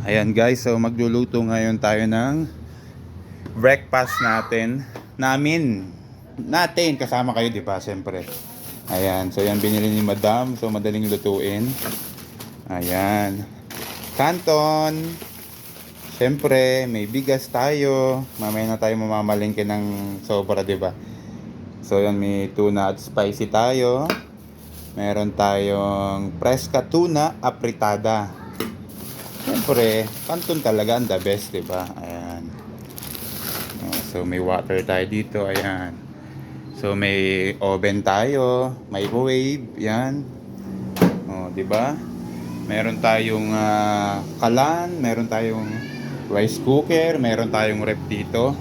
Ayan guys, so magluluto ngayon tayo ng breakfast natin kasama kayo, di ba? Siyempre. Ayan, so yan binili ni Madam, so madaling lutuin. Ayan, Canton. Siyempre, may bigas tayo. Mamaya na tayo mamamalingke ng sobra, di ba? So yan, may tuna at spicy tayo. Meron tayong fresca tuna apritada. Siyempre, Canton talaga ang the best, di ba? Ayan. So may water tayo dito, ayan. So may oven tayo, microwave, yan. Oh, di ba? Meron tayong kalan, meron tayong rice cooker, meron tayong ref dito.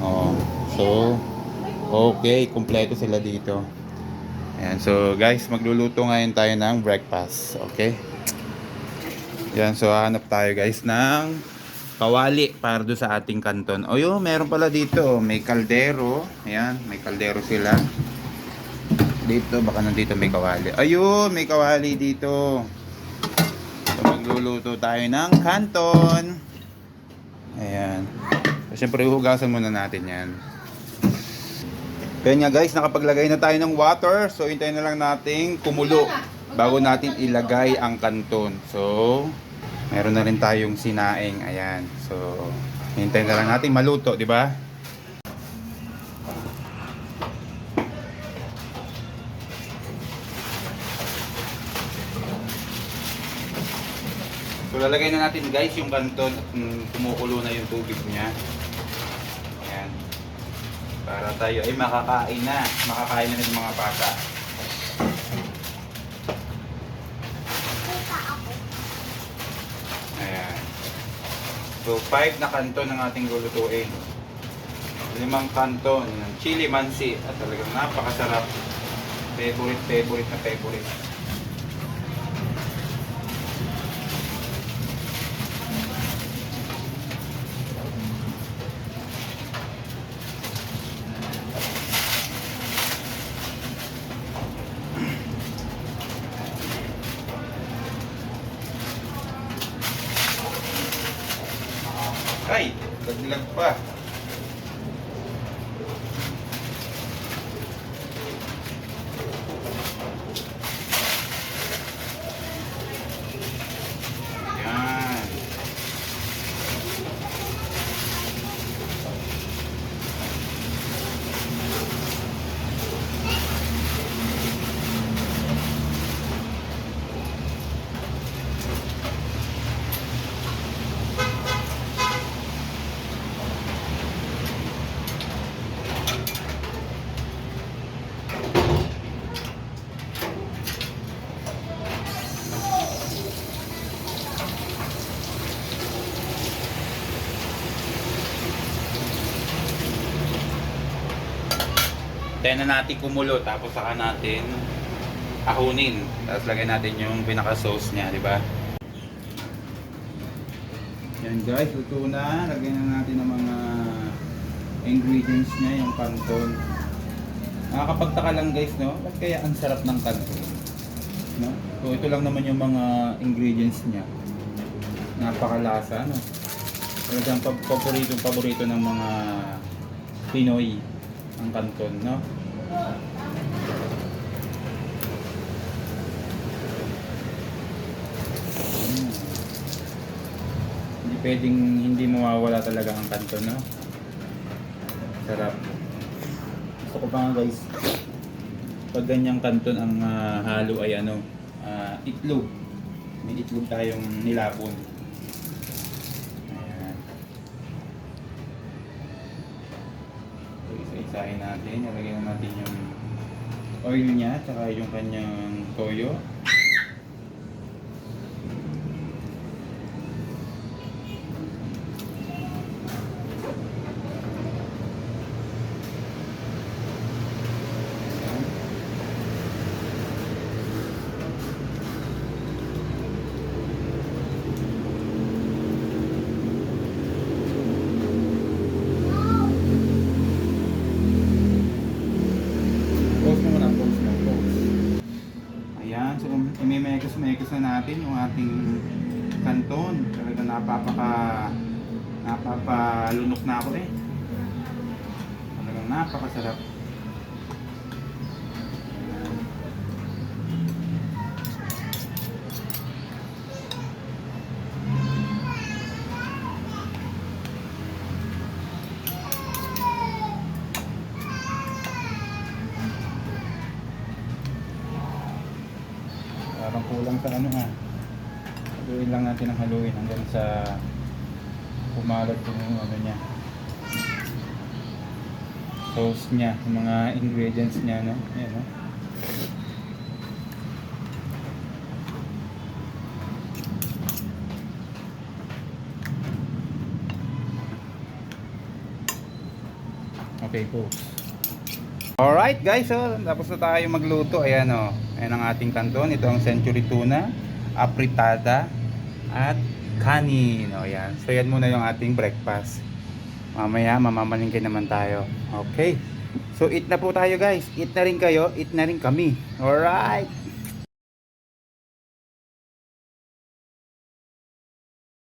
Oh, so okay, kumpleto sila dito. Ayan, so guys, magluluto ngayon tayo ng breakfast, okay? Yan, so hanap tayo guys ng kawali para do sa ating kanton. O yun, meron pala dito, may kaldero. Ayan, may kaldero sila. Dito, baka nandito may kawali. Ayun, may kawali dito. So magluluto tayo ng kanton. Ayan. So syempre hugasan muna natin yan. Kaya nga guys, nakapaglagay na tayo ng water. So hintayin na lang nating kumulo bago natin ilagay ang kanton. So meron na rin tayong sinaing, ayan. So, hintayin na lang natin maluto, di ba? So, lalagay na natin guys yung kanton at kumukulo na yung tubig niya. Ayan. Para tayo ay makakain na ng mga bata. Ayan. So, 5 na kanton ang ating lulutuin. 5 kanton ng chili mansi at talagang napakasarap. Favorite na favorite. Ay, laglag pa. Yan. Tayo na natin kumulo, tapos saka natin ahunin. Tapos lagay natin yung pinaka-sauce niya, di ba? Yan guys, luto na. Lagyan na natin ng mga ingredients niya, yung kanton. Nakakapagtaka lang guys, no? Ba't kaya ang sarap ng kanton? No? So ito lang naman yung mga ingredients niya. Napakalasa, no? Talagang paborito ng mga Pinoy ang kanton, no? Hindi pwedeng hindi mawawala talaga ang kanton, no? Sarap. Gusto ko pa nga guys, pag ganyang kanton ang halo ay itlog. May itlog tayong nilapon. Isa-isahin natin, ilagay na natin yung oil niya, tsaka yung kanyang toyo. Imimekos na natin yung ating kanton. Talagang napapalunok na ako eh. Talagang napakasarap. Parang kulang sa ano ha. Haluin lang natin ang haluin hanggang sa pumalat yung ano niya. Sauce niya, yung mga ingredients niya, no? Ayan, no? Okay po. Alright guys, so tapos na tayo magluto. Ayan o, ayan ang ating kanton. Ito ang century tuna, apritada, at kanin. O yan. So yan muna yung ating breakfast. Mamaya mamamalingkin naman tayo. Okay. So eat na po tayo guys. Eat na rin kayo, eat na rin kami. Alright.